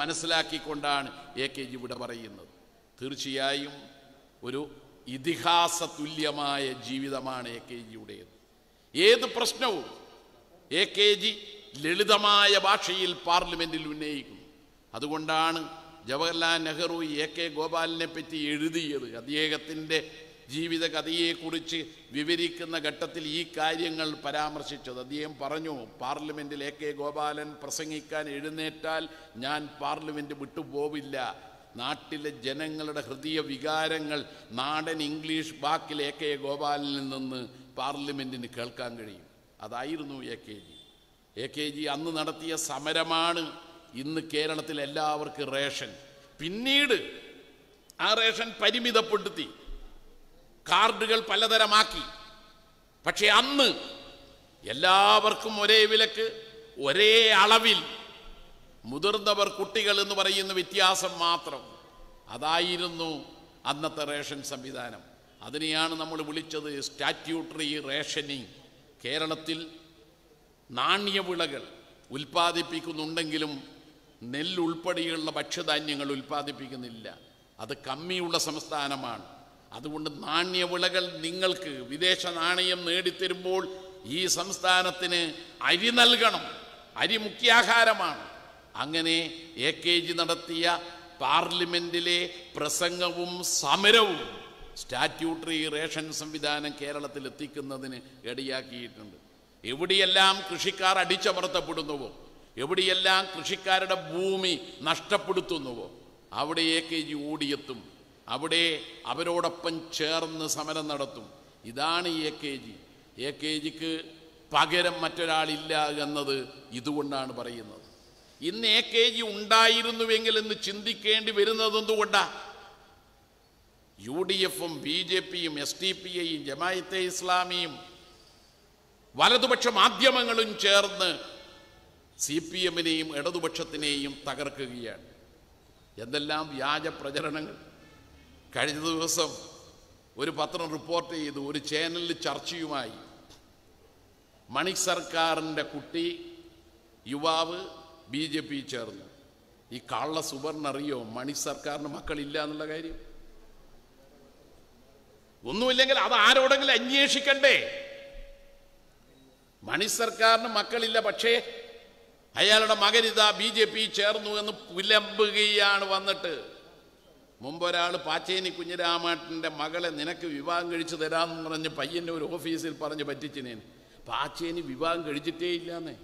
മനസ്സിലാക്കിക്കൊണ്ടാണ് AKG ഇവിടെ പറയുന്നത്. തീർച്ചയായും ഒരു ഇതിഹാസ തുല്യമായ ജീവിതമാണ് AKGയുടേത്. ഏത് പ്രശ്നവും AKG ലളിതമായ ഭാഷയിൽ പാർലമെന്റിൽ ഉന്നയിക്കുന്നു. അതുകൊണ്ടാണ് ജവഹർലാൽ നെഹ്റു AK ഗോപാലിനെ പറ്റി എഴുതിയത്. അദ്ദേഹത്തിൻ്റെ ജീവിതകഥയെക്കുറിച്ച് വിവരിക്കുന്ന ഘട്ടത്തിൽ ഈ കാര്യങ്ങൾ പരാമർശിച്ചത്. അദ്ദേഹം പറഞ്ഞു, പാർലമെൻറ്റിൽ AK ഗോപാലൻ പ്രസംഗിക്കാൻ എഴുന്നേറ്റാൽ ഞാൻ പാർലമെൻറ്റ് വിട്ടുപോവില്ല. നാട്ടിലെ ജനങ്ങളുടെ ഹൃദയ വികാരങ്ങൾ നാടൻ ഇംഗ്ലീഷ് വാക്കിൽ AK ഗോപാലിൽ നിന്ന് പാർലമെൻറ്റിന് കേൾക്കാൻ കഴിയും. അതായിരുന്നു AKG. AKG അന്ന് നടത്തിയ സമരമാണ് ഇന്ന് കേരളത്തിൽ എല്ലാവർക്കും റേഷൻ. പിന്നീട് ആ റേഷൻ പരിമിതപ്പെടുത്തി, കാർഡുകൾ പലതരമാക്കി. പക്ഷെ അന്ന് എല്ലാവർക്കും ഒരേ വിലക്ക്, ഒരേ അളവിൽ, മുതിർന്നവർ കുട്ടികൾ എന്ന് പറയുന്ന വ്യത്യാസം മാത്രം. അതായിരുന്നു അന്നത്തെ റേഷൻ സംവിധാനം. അതിനെയാണ് നമ്മൾ വിളിച്ചത് സ്റ്റാറ്റ്യൂട്ടറി റേഷനിങ്. കേരളത്തിൽ നാണ്യവിളകൾ ഉൽപ്പാദിപ്പിക്കുന്നുണ്ടെങ്കിലും നെല്ലുൾപ്പെടെയുള്ള ഭക്ഷ്യധാന്യങ്ങൾ ഉൽപ്പാദിപ്പിക്കുന്നില്ല. അത് കമ്മിയുള്ള സംസ്ഥാനമാണ്. അതുകൊണ്ട് നാണ്യവിളകൾ നിങ്ങൾക്ക് വിദേശ നാണയം നേടിത്തരുമ്പോൾ ഈ സംസ്ഥാനത്തിന് അരി നൽകണം. അരി മുഖ്യാഹാരമാണ്. അങ്ങനെ AKG നടത്തിയ പാർലമെന്റിലെ പ്രസംഗവും സമരവും സ്റ്റാറ്റ്യൂട്ടറി റേഷൻ സംവിധാനം കേരളത്തിൽ എത്തിക്കുന്നതിന് ഇടയാക്കിയിട്ടുണ്ട്. എവിടെയെല്ലാം കൃഷിക്കാർ അടിച്ചമർത്തപ്പെടുന്നുവോ, എവിടെയെല്ലാം കൃഷിക്കാരുടെ ഭൂമി നഷ്ടപ്പെടുത്തുന്നുവോ അവിടെ AKG ഓടിയെത്തും. അവിടെ അവരോടൊപ്പം ചേർന്ന് സമരം നടത്തും. ഇതാണ് AKG. AKGക്ക് പകരം മറ്റൊരാളില്ല എന്നത് ഇതുകൊണ്ടാണ് പറയുന്നത്. ഇന്ന് AKG ഉണ്ടായിരുന്നുവെങ്കിൽ എന്ന് ചിന്തിക്കേണ്ടി വരുന്നത് എന്തുകൊണ്ടാണ്? UDFും BJPയും SDPഐയും ജമാഅത്തെ ഇസ്ലാമിയും വലതുപക്ഷ മാധ്യമങ്ങളും ചേർന്ന് CPMനെയും ഇടതുപക്ഷത്തിനെയും തകർക്കുകയാണ്. എന്തെല്ലാം വ്യാജ പ്രചരണങ്ങൾ! കഴിഞ്ഞ ദിവസം ഒരു പത്രം റിപ്പോർട്ട് ചെയ്തു, ഒരു ചാനലിൽ ചർച്ചയുമായി മണി സർക്കാരിൻ്റെ കുട്ടി യുവാവ് BJP ചേർന്നു. ഈ കള്ള സുവർണറിയോ മണി സർക്കാരിന് മക്കളില്ല എന്നുള്ള കാര്യം? ഒന്നുമില്ലെങ്കിൽ അത് ആരോടെങ്കിലും അന്വേഷിക്കണ്ടേ? മണി സർക്കാരിന് മക്കളില്ല, പക്ഷേ അയാളുടെ മകനിതാ BJP ചേർന്നു എന്ന് പുലമ്പുകയാണ്. വന്നിട്ട് മുമ്പൊരാൾ പാച്ചേനി കുഞ്ഞിരാമാട്ടിൻ്റെ മകളെ നിനക്ക് വിവാഹം കഴിച്ചു തരാമെന്ന് പറഞ്ഞ് പയ്യൻ്റെ ഒരു ഓഫീസിൽ പറഞ്ഞ് പറ്റിച്ചിനേന്. പാച്ചേനി വിവാഹം കഴിച്ചിട്ടേ ഇല്ലാന്നേ.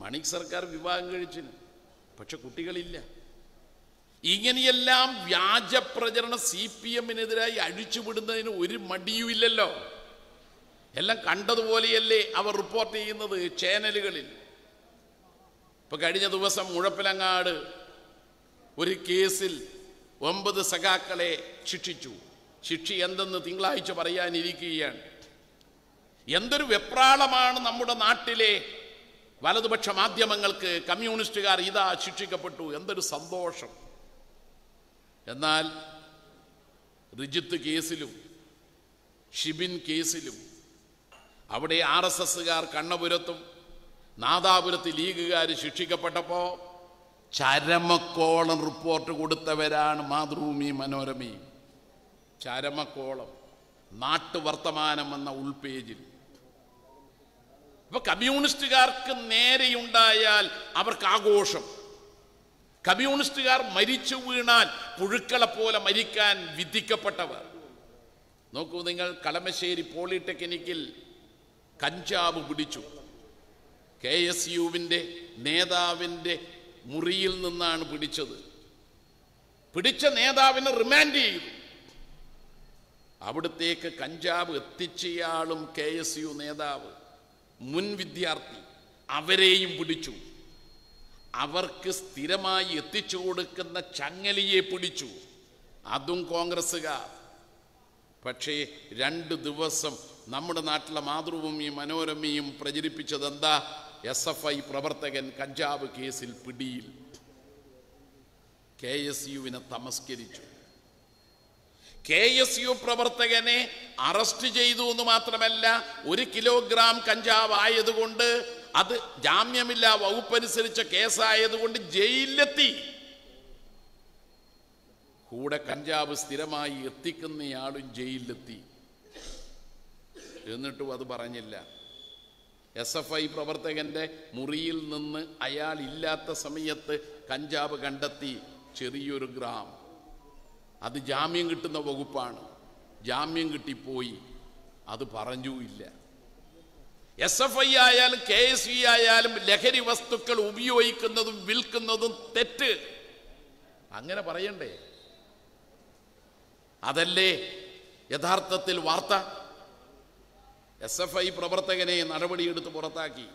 മണി സർക്കാർ വിവാഹം കഴിച്ചിന്, പക്ഷെ കുട്ടികളില്ല. ഇങ്ങനെയെല്ലാം വ്യാജ പ്രചരണം CPMനെതിരായി അഴിച്ചുവിടുന്നതിന് ഒരു മടിയുമില്ലല്ലോ. എല്ലാം കണ്ടതുപോലെയല്ലേ അവർ റിപ്പോർട്ട് ചെയ്യുന്നത് ചാനലുകളിൽ. ഇപ്പൊ കഴിഞ്ഞ ദിവസം മുഴപ്പിലങ്ങാട് ഒരു കേസിൽ 9 സഖാക്കളെ ശിക്ഷിച്ചു. ശിക്ഷ എന്തെന്ന് തിങ്കളാഴ്ച പറയാനിരിക്കുകയാണ്. എന്തൊരു വെപ്രാളമാണ് നമ്മുടെ നാട്ടിലെ വലതുപക്ഷ മാധ്യമങ്ങൾക്ക്. കമ്മ്യൂണിസ്റ്റുകാർ ഇതാ ശിക്ഷിക്കപ്പെട്ടു, എന്തൊരു സന്തോഷം. എന്നാൽ റിജിത്ത് കേസിലും ഷിബിൻ കേസിലും അവിടെ RSSകാർ കണ്ണപുരത്തും നാദാപുരത്ത് ലീഗുകാർ ശിക്ഷിക്കപ്പെട്ടപ്പോൾ ചരമക്കോളം റിപ്പോർട്ട് കൊടുത്തവരാണ് മാതൃഭൂമി മനോരമയും. ചരമക്കോളം, നാട്ടുവർത്തമാനം എന്ന ഉൾപേജിൽ. അപ്പൊ കമ്മ്യൂണിസ്റ്റുകാർക്ക് നേരെയുണ്ടായാൽ അവർക്ക് ആഘോഷം. കമ്മ്യൂണിസ്റ്റുകാർ മരിച്ചു വീണാൽ പുഴുക്കളെ പോലെ മരിക്കാൻ വിധിക്കപ്പെട്ടവർ. നോക്കൂ നിങ്ങൾ, കളമശ്ശേരി പോളിടെക്നിക്കിൽ കഞ്ചാവ് പിടിച്ചു. KSUവിൻ്റെ നേതാവിൻ്റെ മുറിയിൽ നിന്നാണ് പിടിച്ചത്. പിടിച്ച നേതാവിനെ റിമാൻഡ് ചെയ്തു. അവിടത്തേക്ക് കഞ്ചാവ് എത്തിച്ചയാളും KSU നേതാവ്, മുൻ വിദ്യാർത്ഥി, അവരെയും പിടിച്ചു. അവർക്ക് സ്ഥിരമായി എത്തിച്ചു കൊടുക്കുന്ന ചങ്ങലിയെ പിടിച്ചു, അതും കോൺഗ്രസ്സുകാർ. പക്ഷേ 2 ദിവസം നമ്മുടെ നാട്ടിലെ മാതൃഭൂമി മനോരമയും പ്രചരിപ്പിച്ചത് എന്താ? SFI പ്രവർത്തകൻ കഞ്ചാവ് കേസിൽ പിടിയിൽ. KSUവിനെ തമസ്കരിച്ചു. KSU പ്രവർത്തകനെ അറസ്റ്റ് ചെയ്തു എന്ന് മാത്രമല്ല, 1 കിലോഗ്രാം കഞ്ചാവ് ആയതുകൊണ്ട് അത് ജാമ്യമില്ലാ വകുപ്പനുസരിച്ച കേസായതുകൊണ്ട് ജയിലിലെത്തി. കൂടെ കഞ്ചാവ് സ്ഥിരമായി എത്തിക്കുന്നയാളും ജയിലിലെത്തി. എന്നിട്ടും അത് പറഞ്ഞില്ല. SFI പ്രവർത്തകൻ്റെ മുറിയിൽ നിന്ന് അയാൾ ഇല്ലാത്ത സമയത്ത് കഞ്ചാവ് കണ്ടെത്തി, ചെറിയൊരു ഗ്രാം. അത് ജാമ്യം കിട്ടുന്ന വകുപ്പാണ്. ജാമ്യം കിട്ടിപ്പോയി, അത് പറഞ്ഞുമില്ല. SFI ആയാലും KSV ആയാലും ലഹരി വസ്തുക്കൾ ഉപയോഗിക്കുന്നതും വിൽക്കുന്നതും തെറ്റ്. അങ്ങനെ പറയണ്ടേ? അതല്ലേ യഥാർത്ഥത്തിൽ വാർത്ത? SFI പ്രവർത്തകനെ നടപടിയെടുത്ത് പുറത്താക്കി.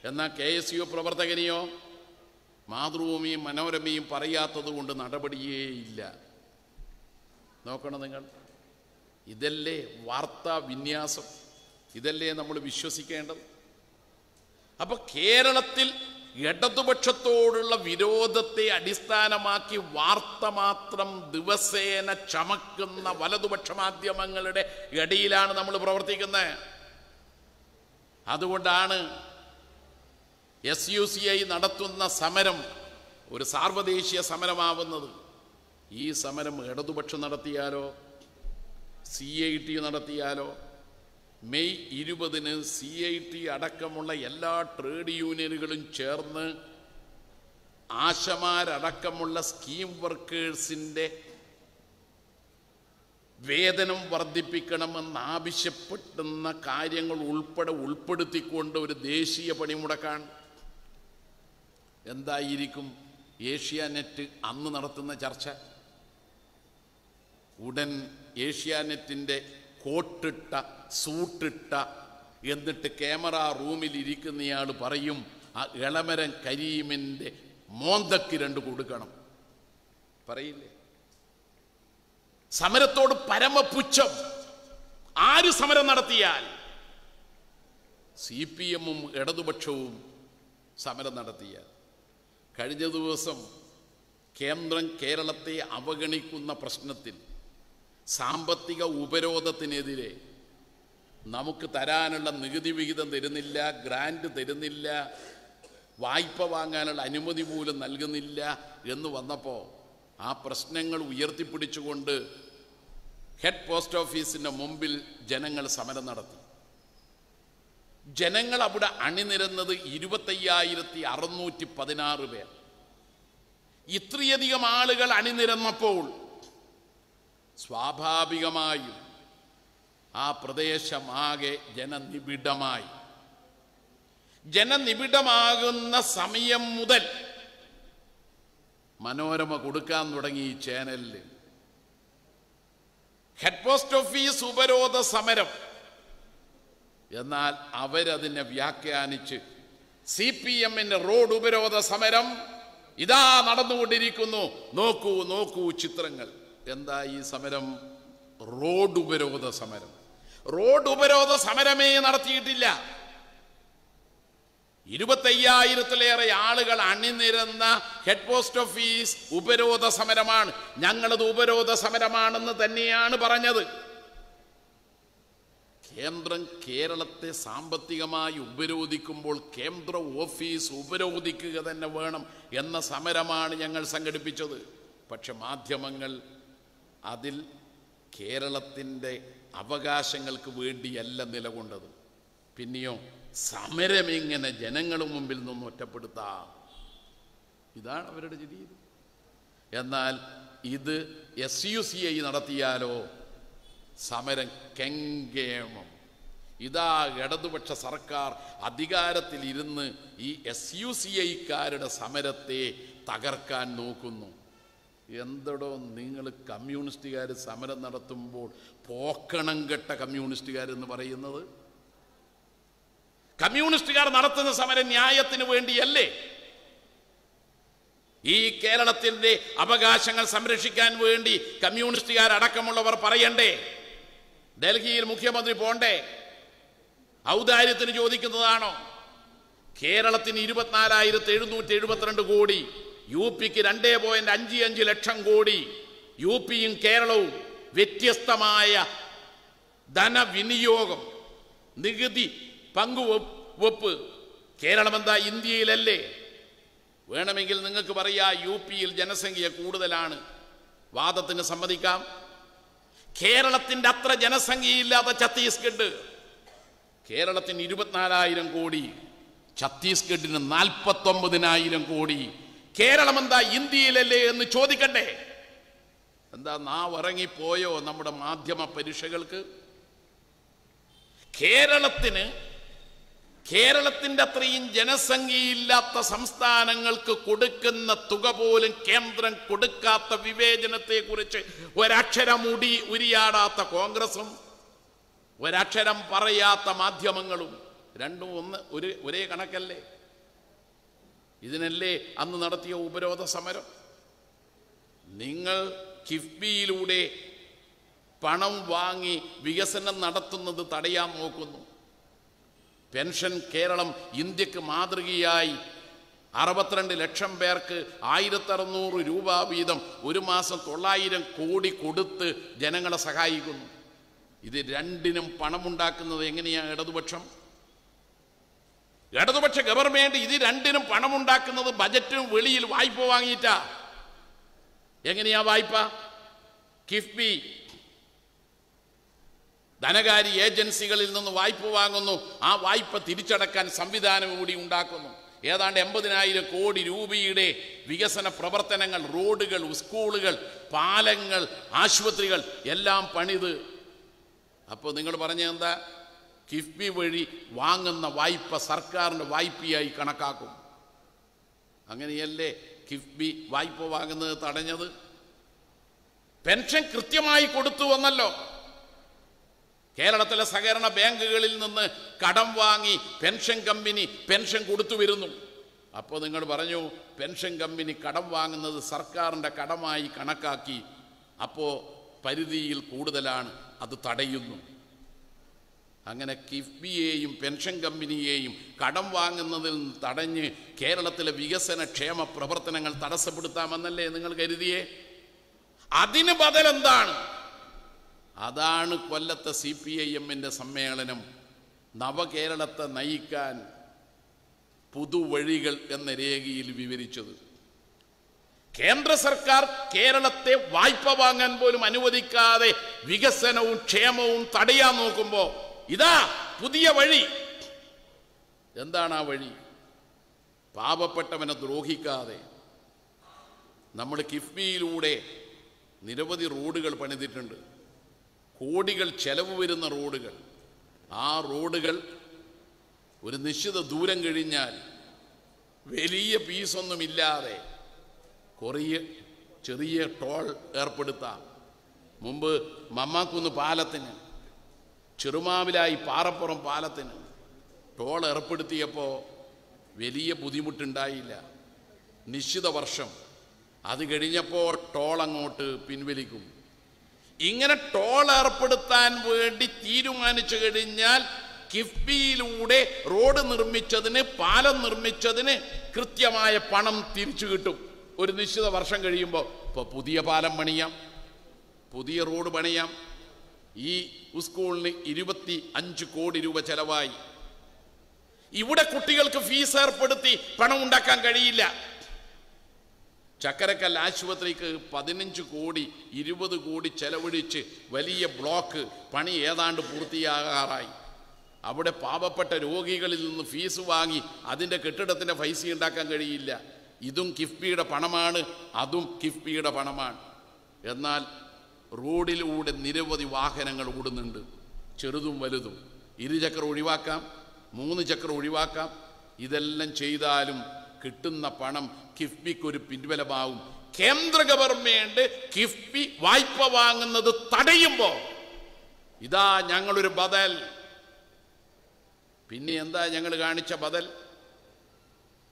എന്നാൽ KSU പ്രവർത്തകനെയോ മാതൃഭൂമിയും മനോരമയും പറയാത്തത് കൊണ്ട് നടപടിയേ ഇല്ല. നോക്കണം നിങ്ങൾ. ഇതല്ലേ വാർത്താ വിന്യാസം? ഇതല്ലേ നമ്മൾ വിശ്വസിക്കേണ്ടത്? അപ്പൊ കേരളത്തിൽ ഇടതുപക്ഷത്തോടുള്ള വിരോധത്തെ അടിസ്ഥാനമാക്കി വാർത്ത മാത്രം ദിവസേന ചമക്കുന്ന വലതുപക്ഷ മാധ്യമങ്ങളുടെ ഇടയിലാണ് നമ്മൾ പ്രവർത്തിക്കുന്നത്. അതുകൊണ്ടാണ് SUCI നടത്തുന്ന സമരം ഒരു സാർവദേശീയ സമരമാവുന്നത്. ഈ സമരം ഇടതുപക്ഷം നടത്തിയാലോ CIT നടത്തിയാലോ മെയ് 20-ന് CIT അടക്കമുള്ള എല്ലാ ട്രേഡ് യൂണിയനുകളും ചേർന്ന് ആശമാരടക്കമുള്ള സ്കീം വർക്കേഴ്സിൻ്റെ വേതനം വർദ്ധിപ്പിക്കണമെന്നാവശ്യപ്പെടുന്ന കാര്യങ്ങൾ ഉൾപ്പെടുത്തിക്കൊണ്ട് ഒരു ദേശീയ പണിമുടക്കാണ്. എന്തായിരിക്കും ഏഷ്യാനെറ്റ് അന്ന് നടത്തുന്ന ചർച്ച? ഉടൻ ഏഷ്യാനെറ്റിൻ്റെ കോട്ടിട്ട സൂട്ടിട്ട എന്നിട്ട് ക്യാമറ റൂമിൽ ഇരിക്കുന്നയാൾ പറയും, ആ ഇളമരൻ കരീമിൻ്റെ മോന്തക്ക് 2 കൊടുക്കണം. പറയില്ലേ? സമരത്തോട് പരമപുച്ഛം. ആര് സമരം നടത്തിയാൽ? CPM-ഉം ഇടതുപക്ഷവും സമരം നടത്തിയാൽ. കഴിഞ്ഞ ദിവസം കേന്ദ്രം കേരളത്തെ അവഗണിക്കുന്ന പ്രശ്നത്തിൽ സാമ്പത്തിക ഉപരോധത്തിനെതിരെ നമുക്ക് തരാനുള്ള നികുതി വിഹിതം തരുന്നില്ല, ഗ്രാൻഡ് തരുന്നില്ല, വായ്പ വാങ്ങാനുള്ള അനുമതി പോലും നൽകുന്നില്ല എന്ന് വന്നപ്പോൾ ആ പ്രശ്നങ്ങൾ ഉയർത്തിപ്പിടിച്ചുകൊണ്ട് ഹെഡ് പോസ്റ്റ് ഓഫീസിൻ്റെ മുമ്പിൽ ജനങ്ങൾ സമരം നടത്തി. ജനങ്ങൾ അവിടെ അണിനിരന്നത് 25,616 പേർ. ഇത്രയധികം ആളുകൾ അണിനിരന്നപ്പോൾ സ്വാഭാവികമായും ആ പ്രദേശമാകെ ജനനിബിഡമായി. ജനനിബിഡമാകുന്ന സമയം മുതൽ മനോരമ കൊടുക്കാൻ തുടങ്ങി ഈ ചാനലിൽ ഹെഡ് പോസ്റ്റ് ഓഫീസ് ഉപരോധ സമരം. എന്നാൽ അവരതിനെ വ്യാഖ്യാനിച്ച് CPM-ന്റെ റോഡ് ഉപരോധ സമരം ഇതാ നടന്നുകൊണ്ടിരിക്കുന്നു, നോക്കൂ നോക്കൂ ചിത്രങ്ങൾ. എന്താ ഈ സമരം? റോഡ് ഉപരോധ സമരം. റോഡ് ഉപരോധ സമരമേ നടത്തിയിട്ടില്ല. 25,000-ലേറെ ആളുകൾ അണിനിരന്ന ഹെഡ് പോസ്റ്റ് ഓഫീസ് ഉപരോധ സമരമാണ്. ഞങ്ങളത് ഉപരോധ സമരമാണെന്ന് തന്നെയാണ് പറഞ്ഞത്. കേന്ദ്രം കേരളത്തെ സാമ്പത്തികമായി ഉപരോധിക്കുമ്പോൾ കേന്ദ്ര ഓഫീസ് ഉപരോധിക്കുക തന്നെ വേണം എന്ന സമരമാണ് ഞങ്ങൾ സംഘടിപ്പിച്ചത്. പക്ഷെ മാധ്യമങ്ങൾ അതിൽ കേരളത്തിൻ്റെ അവകാശങ്ങൾക്ക് വേണ്ടിയല്ല നിലകൊണ്ടത്. പിന്നെയോ സമരമെങ്ങനെ ജനങ്ങളുടെ മുമ്പിൽ നിന്ന് ഒറ്റപ്പെടുത്താം, ഇതാണ് അവരുടെ രീതി. എന്നാൽ ഇത് SUCI നടത്തിയാലോ സമരം കെങ്കേമം. ഇതാ ഇടതുപക്ഷ സർക്കാർ അധികാരത്തിലിരുന്ന് ഈ SUCI-ക്കാരുടെ സമരത്തെ തകർക്കാൻ നോക്കുന്നു. എന്തടോ നിങ്ങൾ കമ്മ്യൂണിസ്റ്റുകാർ സമരം നടത്തുമ്പോൾ പോക്കണം കെട്ട കമ്മ്യൂണിസ്റ്റുകാരെന്ന് പറയുന്നത്? കമ്മ്യൂണിസ്റ്റുകാർ നടത്തുന്ന സമരം ന്യായത്തിന് വേണ്ടിയല്ലേ? ഈ കേരളത്തിൻ്റെ അവകാശങ്ങൾ സംരക്ഷിക്കാൻ വേണ്ടി കമ്മ്യൂണിസ്റ്റുകാരടക്കമുള്ളവർ പറയണ്ടേ? ഡൽഹിയിൽ മുഖ്യമന്ത്രി പോണ്ടേ? ഔദാര്യത്തിന് ചോദിക്കുന്നതാണോ? കേരളത്തിന് 24,772 കോടി, UP-ക്ക് 2.55 ലക്ഷം കോടി. UP-യും കേരളവും വ്യത്യസ്തമായ ധനവിനിയോഗം, നികുതി പങ്കുവെപ്പ്. കേരളം എന്താ ഇന്ത്യയിലല്ലേ? വേണമെങ്കിൽ നിങ്ങൾക്ക് പറയാം UP-യിൽ ജനസംഖ്യ കൂടുതലാണ്, വാദത്തിന് സമ്മതിക്കാം. കേരളത്തിൻ്റെ അത്ര ജനസംഖ്യയില്ലാത്ത ഛത്തീസ്ഗഡ്, കേരളത്തിന് 24,000 കോടി, ഛത്തീസ്ഗഡിന് 49,000 കോടി. കേരളം എന്താ ഇന്ത്യയിലല്ലേ എന്ന് ചോദിക്കണ്ടേ? എന്താ നാവിറങ്ങിപ്പോയോ നമ്മുടെ മാധ്യമ പരീക്ഷകൾക്ക്? കേരളത്തിൻ്റെ അത്രയും ജനസംഖ്യയില്ലാത്ത സംസ്ഥാനങ്ങൾക്ക് കൊടുക്കുന്ന തുക പോലും കേന്ദ്രം കൊടുക്കാത്ത വിവേചനത്തെക്കുറിച്ച് ഒരക്ഷരം ഉരിയാടാത്ത കോൺഗ്രസും ഒരക്ഷരം പറയാത്ത മാധ്യമങ്ങളും, രണ്ടും ഒരേ കണക്കല്ലേ? ഇതിനല്ലേ അന്ന് നടത്തിയ ഉപരോധ സമരം? നിങ്ങൾ കിഫ്ബിയിലൂടെ പണം വാങ്ങി വികസനം നടത്തുന്നത് തടയാൻ നോക്കുന്നു. പെൻഷൻ കേരളം ഇന്ത്യക്ക് മാതൃകയായി 62 ലക്ഷം പേർക്ക് 1,600 രൂപ വീതം ഒരു മാസം 900 കോടി കൊടുത്ത് ജനങ്ങളെ സഹായിക്കുന്നു. ഇത് രണ്ടിനും പണമുണ്ടാക്കുന്നത് എങ്ങനെയാണ് ഇടതുപക്ഷം? ഇടതുപക്ഷ ഗവൺമെന്റ് ഇത് രണ്ടിനും പണമുണ്ടാക്കുന്നത് ബജറ്റിനും വെളിയിൽ വായ്പ വാങ്ങിയിട്ടാ. എങ്ങനെയാ വായ്പ? കിഫ്ബി ധനകാര്യ ഏജൻസികളിൽ നിന്ന് വായ്പ വാങ്ങുന്നു. ആ വായ്പ തിരിച്ചടക്കാൻ സംവിധാനം കൂടി ഉണ്ടാക്കുന്നു. ഏതാണ്ട് 80,000 കോടി രൂപയുടെ വികസന പ്രവർത്തനങ്ങൾ, റോഡുകൾ, സ്കൂളുകൾ, പാലങ്ങൾ, ആശുപത്രികൾ എല്ലാം പണിത്. അപ്പോൾ നിങ്ങൾ പറഞ്ഞ എന്താ? കിഫ്ബി വഴി വാങ്ങുന്ന വായ്പ സർക്കാരിൻ്റെ വായ്പയായി കണക്കാക്കും. അങ്ങനെയല്ലേ കിഫ്ബി വായ്പ വാങ്ങുന്നത് തടഞ്ഞത്? പെൻഷൻ കൃത്യമായി കൊടുത്തു വന്നല്ലോ. കേരളത്തിലെ സഹകരണ ബാങ്കുകളിൽ നിന്ന് കടം വാങ്ങി പെൻഷൻ കമ്പനി പെൻഷൻ കൊടുത്തു വരുന്നു. അപ്പോൾ നിങ്ങൾ പറഞ്ഞു പെൻഷൻ കമ്പനി കടം വാങ്ങുന്നത് സർക്കാരിൻ്റെ കടമായി കണക്കാക്കി, അപ്പോൾ പരിധിയിൽ കൂടുതലാണ്, അത് തടയുന്നു. അങ്ങനെ കിഫ്ബിയെയും പെൻഷൻ കമ്പനിയെയും കടം വാങ്ങുന്നതിൽ നിന്ന് തടഞ്ഞ് കേരളത്തിലെ വികസന ക്ഷേമ പ്രവർത്തനങ്ങൾ തടസ്സപ്പെടുത്താമെന്നല്ലേ നിങ്ങൾ കരുതിയേ? അതിന് ബദലെന്താണ്? അതാണ് കൊല്ലത്തെ CPIM-ന്റെ സമ്മേളനം നവകേരളത്തെ നയിക്കാൻ പുതുവഴികൾ എന്ന രേഖയിൽ വിവരിച്ചത്. കേന്ദ്ര സർക്കാർ കേരളത്തെ വായ്പ വാങ്ങാൻ പോലും അനുവദിക്കാതെ വികസനവും ക്ഷേമവും തടയാൻ നോക്കുമ്പോൾ ഇതാ പുതിയ വഴി. എന്താണ് ആ വഴി? പാവപ്പെട്ടവനെ ദ്രോഹിക്കാതെ നമ്മൾ കിഫ്ബിയിലൂടെ നിരവധി റോഡുകൾ പണിതിട്ടുണ്ട്. കോടികൾ ചെലവ് വരുന്ന റോഡുകൾ. ആ റോഡുകൾ ഒരു നിശ്ചിത ദൂരം കഴിഞ്ഞാൽ വലിയ ഫീസൊന്നുമില്ലാതെ ചെറിയ ടോൾ ഏർപ്പെടുത്താം. മുമ്പ് മമ്മാക്കുന്ന് പാലത്തിന്, ചെറുമാവിലായി പാറപ്പുറം പാലത്തിന് ടോൾ ഏർപ്പെടുത്തിയപ്പോൾ വലിയ ബുദ്ധിമുട്ടുണ്ടായില്ല. നിശ്ചിത വർഷം അത് കഴിഞ്ഞപ്പോൾ ടോൾ അങ്ങോട്ട് പിൻവലിക്കും. ഇങ്ങനെ ടോൾ ഏർപ്പെടുത്താൻ വേണ്ടി തീരുമാനിച്ചു കഴിഞ്ഞാൽ കിഫ്ബിയിലൂടെ റോഡ് നിർമ്മിച്ചതിന്, പാലം നിർമ്മിച്ചതിന് കൃത്യമായ പണം തിരിച്ചു കിട്ടും. ഒരു നിശ്ചിത വർഷം കഴിയുമ്പോൾ ഇപ്പോൾ പുതിയ പാലം പണിയാം, പുതിയ റോഡ് പണിയാം. ഈ സ്കൂളിന് 25 കോടി രൂപ ചെലവായി. ഇവിടെ കുട്ടികൾക്ക് ഫീസ് ഏർപ്പെടുത്തി പണം ഉണ്ടാക്കാൻ കഴിയില്ല. ചക്കരക്കൽ ആശുപത്രിക്ക് 15 കോടി 20 കോടി ചെലവഴിച്ച് വലിയ ബ്ലോക്ക് പണി ഏതാണ്ട് പൂർത്തിയാകാറായി. അവിടെ പാവപ്പെട്ട രോഗികളിൽ നിന്ന് ഫീസ് വാങ്ങി അതിൻ്റെ കെട്ടിടത്തിൻ്റെ പൈസ ഉണ്ടാക്കാൻ കഴിയില്ല. ഇതും കിഫ്ബിയുടെ പണമാണ്, അതും കിഫ്ബിയുടെ പണമാണ്. എന്നാൽ റോഡിലൂടെ നിരവധി വാഹനങ്ങൾ ഓടുന്നുണ്ട്, ചെറുതും വലുതും. 2 ചക്രം ഒഴിവാക്കാം, 3 ചക്രം ഒഴിവാക്കാം. ഇതെല്ലാം ചെയ്താലും കിട്ടുന്ന പണം കിഫ്ബിക്കൊരു പിൻബലമാവും. കേന്ദ്ര ഗവൺമെന്റ് കിഫ്ബി വായ്പ വാങ്ങുന്നത് തടയുമ്പോൾ ഇതാ ഞങ്ങളൊരു ബദൽ. പിന്നെ എന്താ ഞങ്ങൾ കാണിച്ച ബദൽ?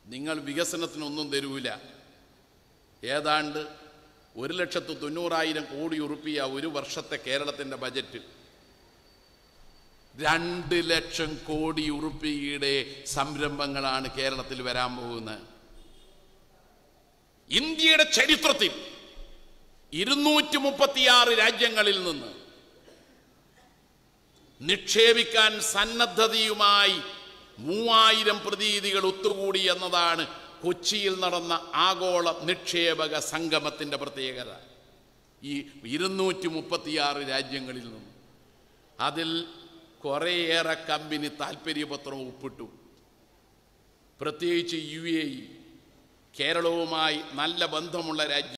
നിങ്ങൾ വികസനത്തിനൊന്നും തരൂല. ഏതാണ്ട് 1,90,000 കോടി ഉറുപ്പിക ഒരു വർഷത്തെ കേരളത്തിൻ്റെ ബജറ്റ്. 2 ലക്ഷം കോടി ഉറുപ്പികയുടെ സംരംഭങ്ങളാണ് കേരളത്തിൽ വരാൻ പോകുന്നത്. ഇന്ത്യയുടെ ചരിത്രത്തിൽ 236 രാജ്യങ്ങളിൽ നിന്ന് നിക്ഷേപിക്കാൻ സന്നദ്ധതയുമായി 3000 പ്രതിനിധികൾ ഒത്തുകൂടി എന്നതാണ് കൊച്ചിയിൽ നടന്ന ആഗോള നിക്ഷേപക സംഗമത്തിൻ്റെ പ്രത്യേകത. ഈ 236 രാജ്യങ്ങളിൽ നിന്നും. അതിൽ കുറേയേറെ കമ്പനി താൽപ്പര്യപത്രം ഒപ്പിട്ടു. പ്രത്യേകിച്ച് UAE, കേരളവുമായി നല്ല ബന്ധമുള്ള രാജ്യം.